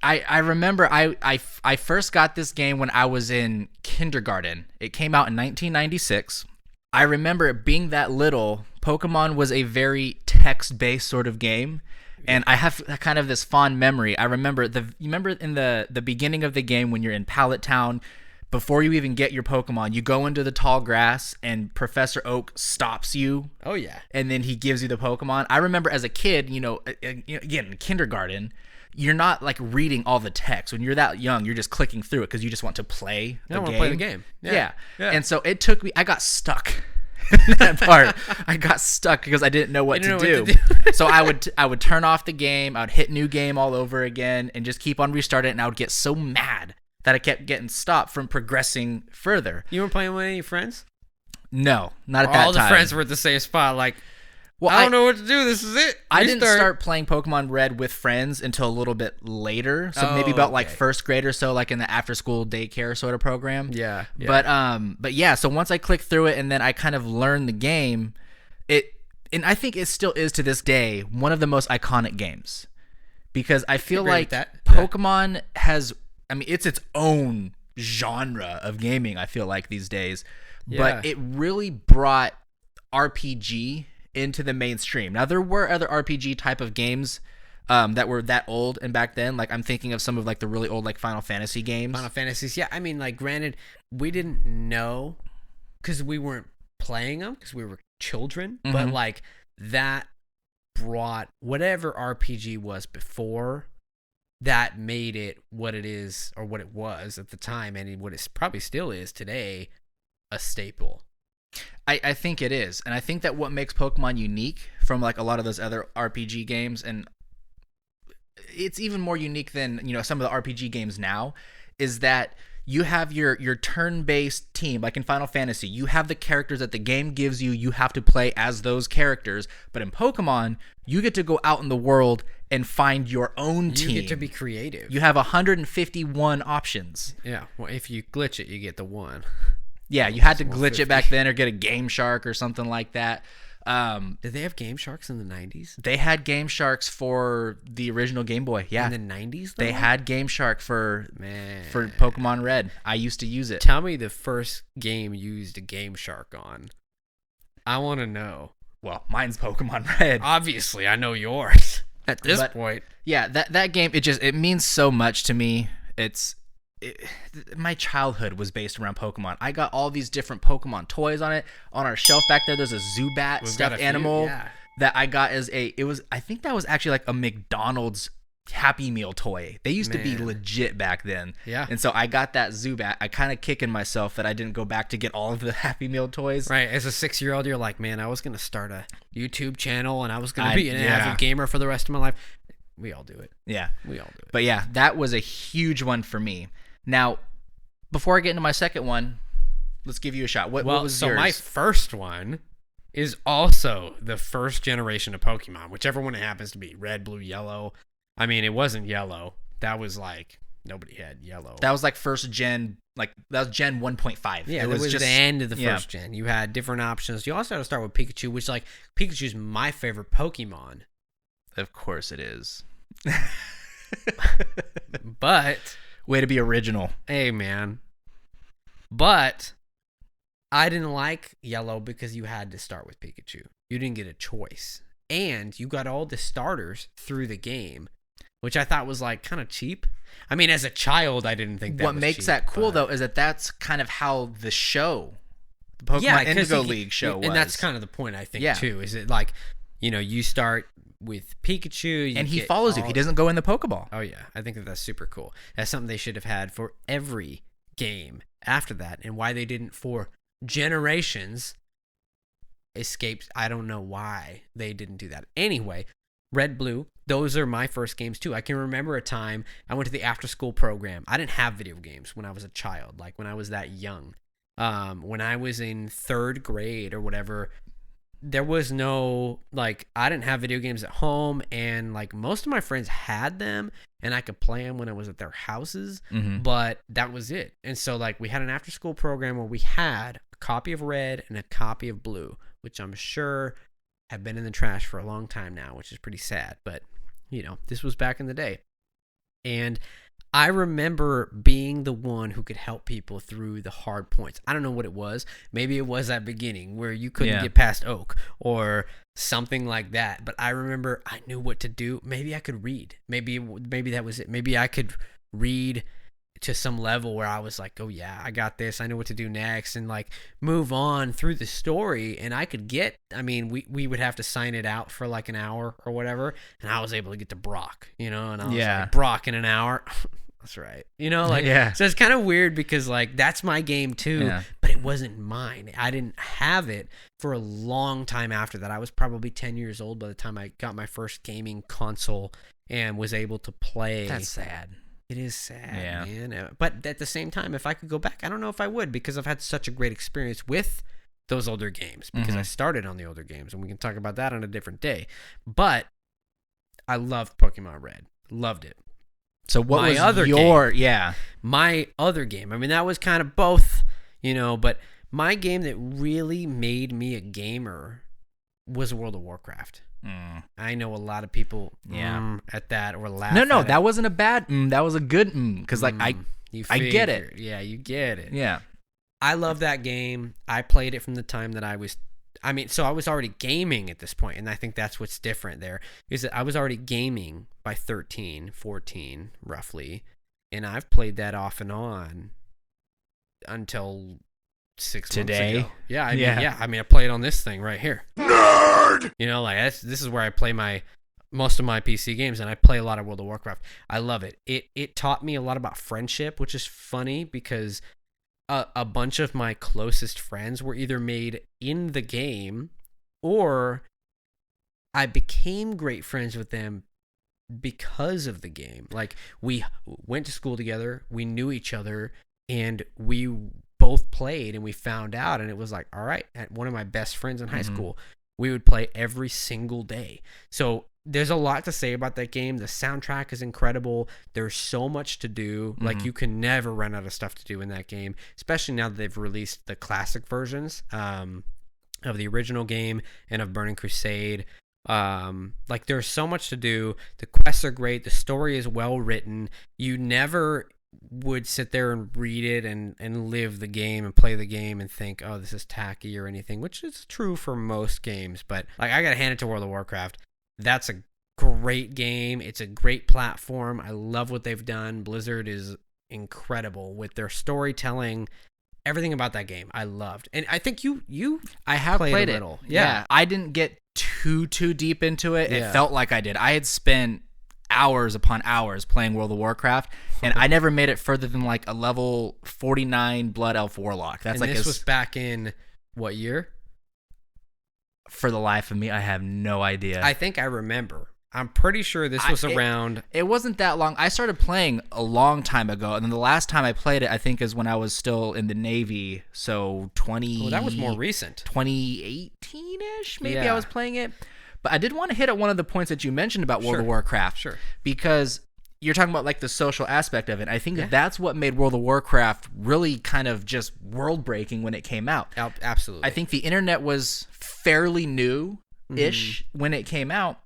I remember I first got this game when I was in kindergarten. It came out in 1996. I remember it being that little. Pokemon was a very text-based sort of game, and I have kind of this fond memory. I remember you remember in the beginning of the game when you're in Pallet Town, before you even get your Pokemon, you go into the tall grass and Professor Oak stops you. Oh yeah. And then he gives you the Pokemon. I remember as a kid, again in kindergarten, you're not like reading all the text. When you're that young, you're just clicking through it because you just want to play the game. I want to play the game. Yeah. And so it took me, I got stuck. That part, I got stuck because I didn't know what to do. So I would turn off the game, I would hit new game all over again, and just keep on restarting it. And I would get so mad that I kept getting stopped from progressing further. You weren't playing with any friends? No, not at that time. All the friends were at the same spot. Like, I don't know what to do. This is it. I didn't start playing Pokemon Red with friends until a little bit later. So maybe about like first grade or so, like in the after school daycare sort of program. Yeah. But yeah, so once I clicked through it and then I kind of learned the game, and I think it still is to this day one of the most iconic games. Because I feel like Pokemon has, I mean, it's its own genre of gaming, I feel like these days. Yeah. But it really brought RPG into the mainstream. Now there were other RPG type of games that were that old and back then. Like I'm thinking of some of like the really old like Final Fantasy games. Final Fantasies, yeah. I mean, like granted, we didn't know because we weren't playing them because we were children. Mm-hmm. But like that brought whatever RPG was before that made it what it is, or what it was at the time, and what it probably still is today, a staple. I think it is. And I think that what makes Pokemon unique from like a lot of those other RPG games, and it's even more unique than, you know, some of the RPG games now, is that you have your turn-based team. Like in Final Fantasy, you have the characters that the game gives you. You have to play as those characters. But in Pokemon, you get to go out in the world and find your own team. You get to be creative. You have 151 options. Yeah. Well, if you glitch it, you get the one. Yeah, you had to glitch it back then or get a Game Shark or something like that. Did they have Game Sharks in the 90s? They had Game Sharks for the original Game Boy. Yeah. In the 90s, though? They had Game Shark for Pokemon Red. I used to use it. Tell me the first game you used a Game Shark on. I want to know. Well, mine's Pokemon Red. Obviously, I know yours at this point. Yeah, that game, it means so much to me. My childhood was based around Pokemon. I got all these different Pokemon toys on it. On our shelf back there, there's a Zubat stuffed animal that I got as I think that was actually like a McDonald's Happy Meal toy. They used to be legit back then. Yeah. And so I got that Zubat. I kind of kicking myself that I didn't go back to get all of the Happy Meal toys. Right. As a 6-year-old, you're like, man, I was going to start a YouTube channel and I was going to be an avid gamer for the rest of my life. We all do it. Yeah. We all do it. But yeah, that was a huge one for me. Now, before I get into my second one, let's give you a shot. What was yours? So my first one is also the first generation of Pokemon, whichever one it happens to be. Red, blue, yellow. I mean, it wasn't yellow. That was like, nobody had yellow. That was like first gen, like that was gen 1.5. Yeah, it was just the end of the first gen. You had different options. You also had to start with Pikachu, which like Pikachu's my favorite Pokemon. Of course it is. But way to be original. Hey, man. But I didn't like yellow because you had to start with Pikachu. You didn't get a choice. And you got all the starters through the game, which I thought was like kind of cheap. I mean, as a child, I didn't think that what was makes cheap, that cool, though, is that's kind of how the Pokemon Indigo League show was. And that's kind of the point, I think, too. Is it like, you know, you start with Pikachu. And he follows you. He doesn't go in the Pokeball. Oh, yeah. I think that's super cool. That's something they should have had for every game after that. And why they didn't for generations escapes. I don't know why they didn't do that. Anyway, Red, Blue, those are my first games, too. I can remember a time I went to the after-school program. I didn't have video games when I was a child, like when I was that young. When I was in 3rd grade or whatever, there was no, like, I didn't have video games at home, and, like, most of my friends had them, and I could play them when I was at their houses, but that was it. And so, like, we had an after-school program where we had a copy of Red and a copy of Blue, which I'm sure have been in the trash for a long time now, which is pretty sad, but, you know, this was back in the day. And I remember being the one who could help people through the hard points. I don't know what it was. Maybe it was that beginning where you couldn't get past Oak or something like that. But I remember I knew what to do. Maybe I could read. Maybe that was it. Maybe I could read to some level where I was like, oh yeah, I got this. I know what to do next, and like move on through the story. And I could get, I mean, we would have to sign it out for like an hour or whatever. And I was able to get to Brock, you know, and I was like, Brock in an hour. That's right. You know, like, so it's kind of weird because, like, that's my game too, but it wasn't mine. I didn't have it for a long time after that. I was probably 10 years old by the time I got my first gaming console and was able to play. That's sad. It is sad, man. But at the same time, if I could go back, I don't know if I would, because I've had such a great experience with those older games, because I started on the older games, and we can talk about that on a different day. But I loved Pokemon Red. Loved it. So what my was other your game, my other game? I mean, that was kind of both, you know, but my game that really made me a gamer was World of Warcraft. I know a lot of people at that or laugh. No, that wasn't a bad that was a good because like I get it. Yeah, you get it. Yeah. I love that game. I played it from the time that I was already gaming at this point, and I think that's what's different there, is that I was already gaming by 13, 14, roughly, and I've played that off and on until 6 months ago. Yeah, I mean, I play it on this thing right here. Nerd! You know, like, this is where I play my most of my PC games, and I play a lot of World of Warcraft. I love it. It taught me a lot about friendship, which is funny because a bunch of my closest friends were either made in the game or I became great friends with them because of the game. Like, we went to school together, we knew each other, and we both played, and we found out, and it was like, all right, one of my best friends in high school, we would play every single day. So there's a lot to say about that game. The soundtrack is incredible. There's so much to do. Like, you can never run out of stuff to do in that game, especially now that they've released the classic versions of the original game and of Burning Crusade. Like, there's so much to do. The quests are great. The story is well written. You never would sit there and read it and live the game and play the game and think, oh, this is tacky or anything, which is true for most games. But like, I gotta hand it to World of Warcraft. That's a great game. It's a great platform. I love what they've done. Blizzard is incredible with their storytelling. Everything about that game I loved. And I think I have played a it. little. Yeah. I didn't get too deep into it. Yeah. It felt like I did. I had spent hours upon hours playing World of Warcraft, and I never made it further than like a level 49 Blood Elf Warlock. That's and like this was back in what year? For the life of me, I have no idea. I think I remember. I'm pretty sure this was around. It wasn't that long. I started playing a long time ago, and then the last time I played it, I think, is when I was still in the Navy. So that was more recent. 2018-ish, maybe. Yeah. I was playing it. But I did want to hit at one of the points that you mentioned about World of Warcraft. Sure. Because you're talking about like the social aspect of it. I think that's what made World of Warcraft really kind of just world breaking when it came out. Absolutely. I think the internet was fairly new-ish when it came out.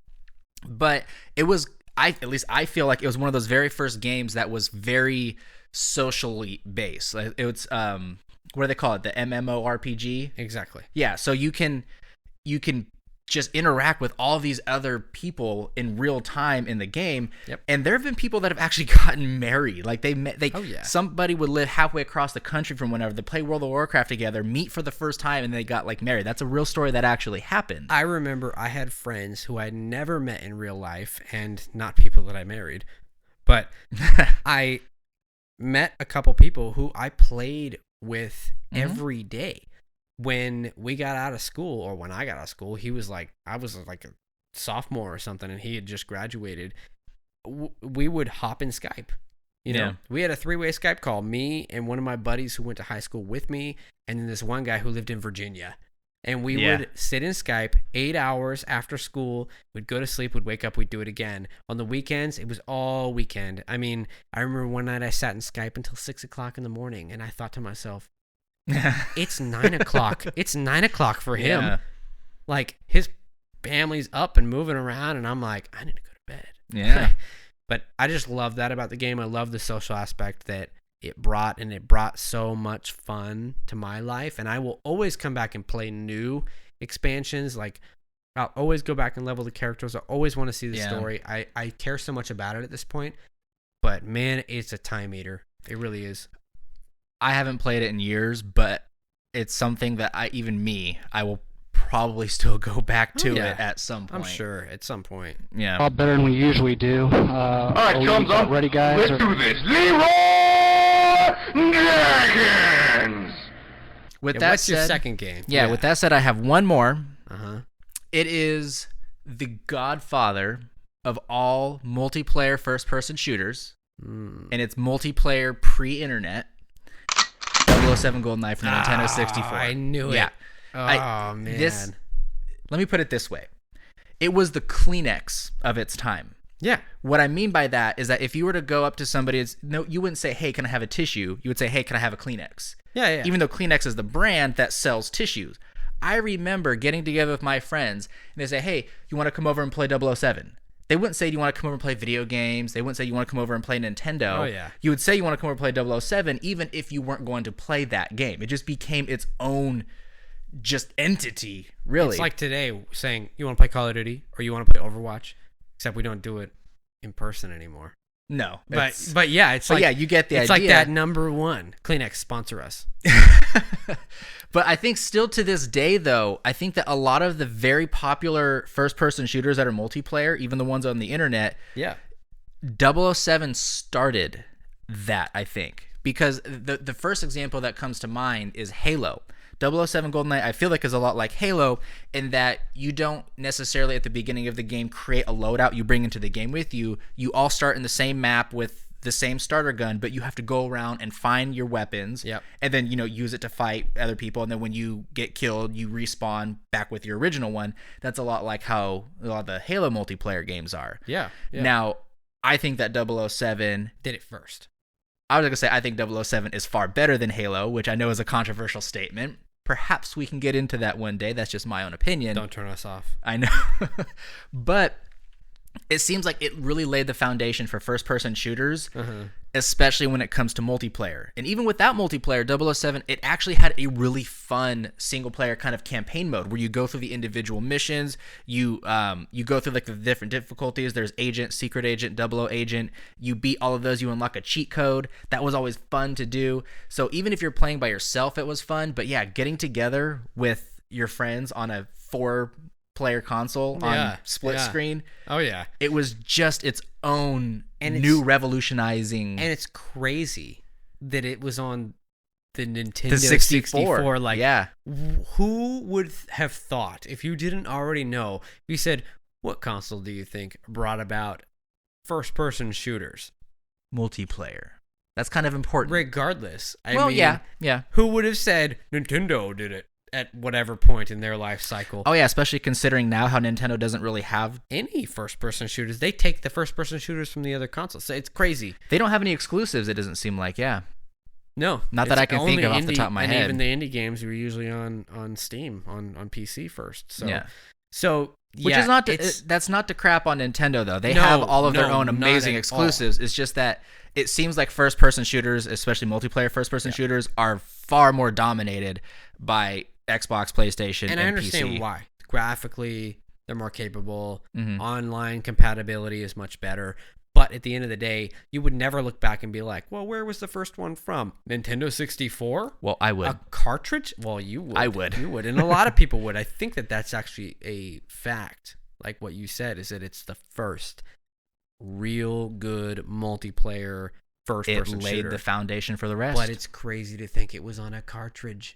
But it was, at least I feel like it was one of those very first games that was very socially based. It was, what do they call it? The MMORPG? Exactly. Yeah, so you can just interact with all these other people in real time in the game. Yep. And there have been people that have actually gotten married. Like somebody would live halfway across the country from whenever they play World of Warcraft together, meet for the first time, and they got like married. That's a real story that actually happened. I remember I had friends who I'd never met in real life, and not people that I married, but I met a couple people who I played with every day. When we got out of school, or when I got out of school, he was like, I was like a sophomore or something, and he had just graduated. We would hop in Skype. You know, we had a 3-way Skype call, me and one of my buddies who went to high school with me, and then this one guy who lived in Virginia. And we would sit in Skype 8 hours after school. We'd go to sleep, we'd wake up, we'd do it again. On the weekends, it was all weekend. I mean, I remember one night I sat in Skype until 6 o'clock in the morning, and I thought to myself, it's 9 o'clock. It's 9 o'clock for him. Yeah. Like, his family's up and moving around, and I'm like, I need to go to bed. Yeah. But I just love that about the game. I love the social aspect that it brought, and it brought so much fun to my life. And I will always come back and play new expansions. Like, I'll always go back and level the characters. I always want to see the story. I care so much about it at this point. But man, it's a time eater. It really is. I haven't played it in years, but it's something that I will probably still go back to it at some point. I'm sure at some point. Yeah. A lot better than we usually do. All right, chums up. Ready, guys? Let's do this. Leroy Jenkins! What's your second game? Yeah, with that said, I have one more. Uh-huh. It is the godfather of all multiplayer first-person shooters, and it's multiplayer pre-internet. 007 GoldenEye for the Nintendo 64. I knew it. Yeah. Man. Let me put it this way. It was the Kleenex of its time. Yeah. What I mean by that is that if you were to go up to somebody, you wouldn't say, hey, can I have a tissue? You would say, hey, can I have a Kleenex? Yeah. Even though Kleenex is the brand that sells tissues. I remember getting together with my friends, and they say, hey, you want to come over and play 007? They wouldn't say, do you want to come over and play video games? They wouldn't say, you want to come over and play Nintendo? Oh, yeah. You would say you want to come over and play 007, even if you weren't going to play that game. It just became its own just entity, really. It's like today saying, you want to play Call of Duty or you want to play Overwatch? Except we don't do it in person anymore. No. But yeah, it's like, yeah, you get the idea. It's like that number one. Kleenex, sponsor us. But I think still to this day, though, I think that a lot of the very popular first-person shooters that are multiplayer, even the ones on the internet, Yeah. 007 started that, I think. Because the first example that comes to mind is Halo. 007 GoldenEye, I feel like, is a lot like Halo in that you don't necessarily at the beginning of the game create a loadout you bring into the game with you. You all start in the same map with the same starter gun, but you have to go around and find your weapons. Yep. And then, use it to fight other people. And then when you get killed, you respawn back with your original one. That's a lot like how a lot of the Halo multiplayer games are. Yeah. Now, I think that 007 did it first. I was going to say I think 007 is far better than Halo, which I know is a controversial statement. Perhaps we can get into that one day. That's just my own opinion. Don't turn us off. I know. But it seems like it really laid the foundation for first-person shooters, especially when it comes to multiplayer. And even without multiplayer, 007, it actually had a really fun single-player kind of campaign mode where you go through the individual missions, you go through like the different difficulties. There's Agent, Secret Agent, 00 Agent. You beat all of those, you unlock a cheat code. That was always fun to do. So even if you're playing by yourself, it was fun. But yeah, getting together with your friends on a 4-player console on split screen. Oh yeah. It was just its own new revolutionizing. And it's crazy that it was on the Nintendo The 64. Like, yeah. Who would have thought, if you didn't already know, if you said, what console do you think brought about first-person shooters? Multiplayer. That's kind of important. Regardless. I mean, yeah. who would have said Nintendo did it at whatever point in their life cycle? Oh yeah, especially considering now how Nintendo doesn't really have any first-person shooters. They take the first-person shooters from the other consoles. So it's crazy. They don't have any exclusives, it doesn't seem like, yeah. No. Not that I can think of off the top of my head. And even the indie games were usually on Steam, on PC first. So, yeah. So, which is not that's not to crap on Nintendo, though. They have all of their own amazing exclusives. It's just that it seems like first-person shooters, especially multiplayer first-person shooters, are far more dominated by Xbox, PlayStation, and I understand PC. why. Graphically, they're more capable. Online compatibility is much better. But at the end of the day, you would never look back and be like, well, where was the first one from? Nintendo 64? Well, I would. A cartridge? Well, you would. I would. You would. And a lot of people would. I think that that's actually a fact. Like what you said, is that it's the first real good multiplayer first-person shooter. It laid the foundation for the rest. But it's crazy to think it was on a cartridge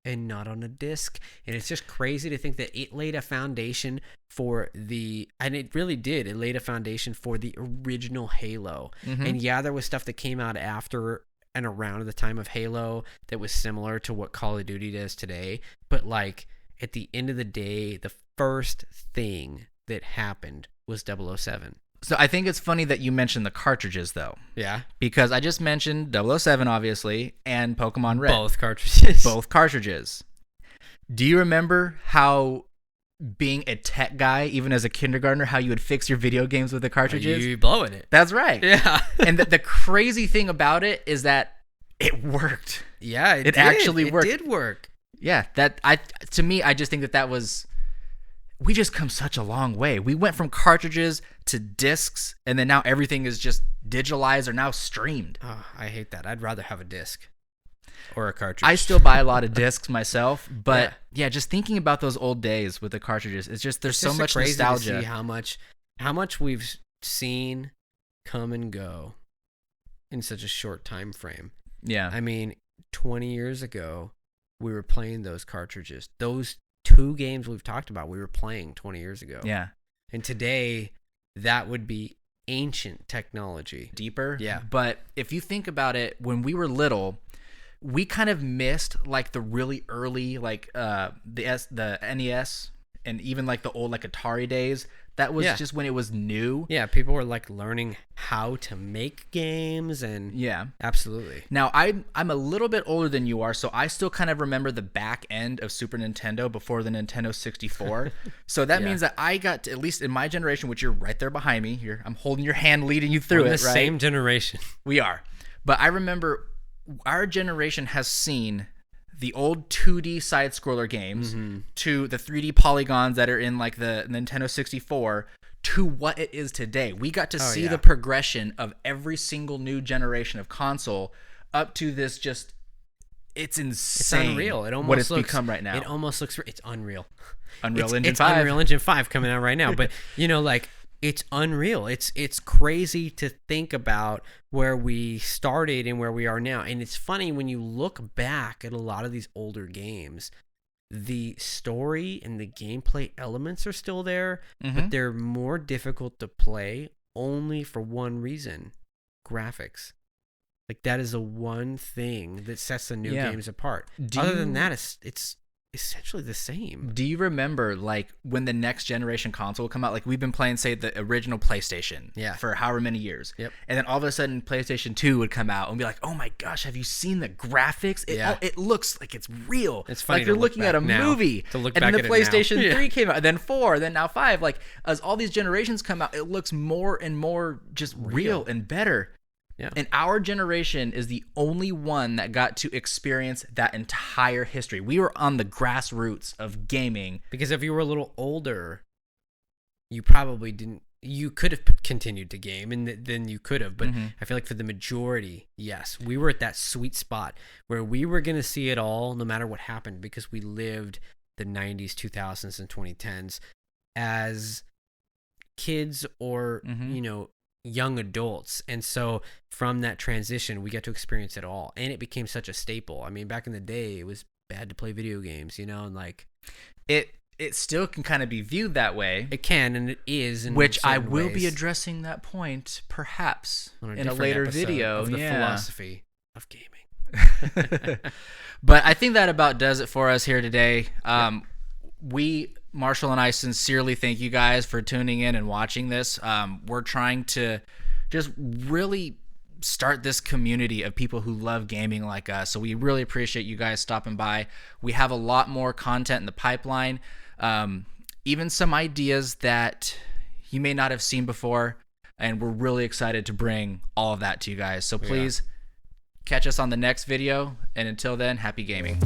and not on a disc. And it's just crazy to think that it laid a foundation for and it really did. It laid a foundation for the original Halo. And yeah, there was stuff that came out after and around the time of Halo that was similar to what Call of Duty does today. But like at the end of the day, the first thing that happened was 007. So I think it's funny that you mentioned the cartridges, though. Yeah. Because I just mentioned 007, obviously, and Pokemon Red. Both cartridges. Both cartridges. Do you remember how being a tech guy, even as a kindergartner, how you would fix your video games with the cartridges? You blowing it. That's right. Yeah. And the crazy thing about it is that it worked. Yeah, it did. Actually worked. It did work. Yeah. To me, I just think that was... We just come such a long way. We went from cartridges to discs, and then now everything is just digitalized or now streamed. Oh, I hate that. I'd rather have a disc or a cartridge. I still buy a lot of discs myself, but yeah, just thinking about those old days with the cartridges, it's just there's so much nostalgia. To see how much we've seen come and go in such a short time frame. Yeah, I mean, 20 years ago, we were playing those cartridges. Those 2 games we've talked about, we were playing 20 years ago. Yeah. And today, that would be ancient technology. Deeper. Yeah. But if you think about it, when we were little, we kind of missed like the really early, like the NES and even like the old like Atari days. That was just when it was new. Yeah, people were like learning how to make games and absolutely. Now I'm a little bit older than you are, so I still kind of remember the back end of Super Nintendo before the Nintendo 64. So that means that I got to, at least in my generation, which you're right there behind me. I'm holding your hand, leading you through We're it. The right? Same generation. We are, but I remember our generation has seen the old 2D side-scroller games to the 3D polygons that are in like the Nintendo 64 to what it is today. We got to see the progression of every single new generation of console up to this just it's insane. It's unreal. It almost what it's looks, become right now. It almost looks. It's unreal. Unreal Engine it's 5. Unreal Engine 5 coming out right now. But like it's unreal. It's crazy to think about where we started and where we are now. And it's funny when you look back at a lot of these older games. The story and the gameplay elements are still there, but they're more difficult to play only for one reason: graphics. Like that is the one thing that sets the new games apart. Other than that, it's essentially the same. Do you remember like when the next generation console would come out? Like we've been playing, say, the original PlayStation for however many years. Yep. And then all of a sudden PlayStation 2 would come out and be like, oh my gosh, have you seen the graphics? It looks like it's real. It's funny like you're looking at a movie. To look and back then the at it PlayStation now. 3 came out, and then 4, then now 5. Like as all these generations come out, it looks more and more just real and better. Yeah. And our generation is the only one that got to experience that entire history. We were on the grassroots of gaming. Because if you were a little older, you probably didn't. You could have continued to game, and then you could have. But I feel like for the majority, yes, we were at that sweet spot where we were going to see it all, no matter what happened, because we lived the 90s, 2000s, and 2010s as kids or young adults. And so from that transition, we got to experience it all, and it became such a staple. I mean, back in the day, it was bad to play video games, and like it still can kind of be viewed that way. It can, and it is, in which I will ways. be addressing that point perhaps in a different later episode video of the philosophy of gaming. But I think that about does it for us here today. We, Marshall and I, sincerely thank you guys for tuning in and watching this. We're trying to just really start this community of people who love gaming like us. So we really appreciate you guys stopping by. We have a lot more content in the pipeline, even some ideas that you may not have seen before, and we're really excited to bring all of that to you guys. So please catch us on the next video, and until then, happy gaming.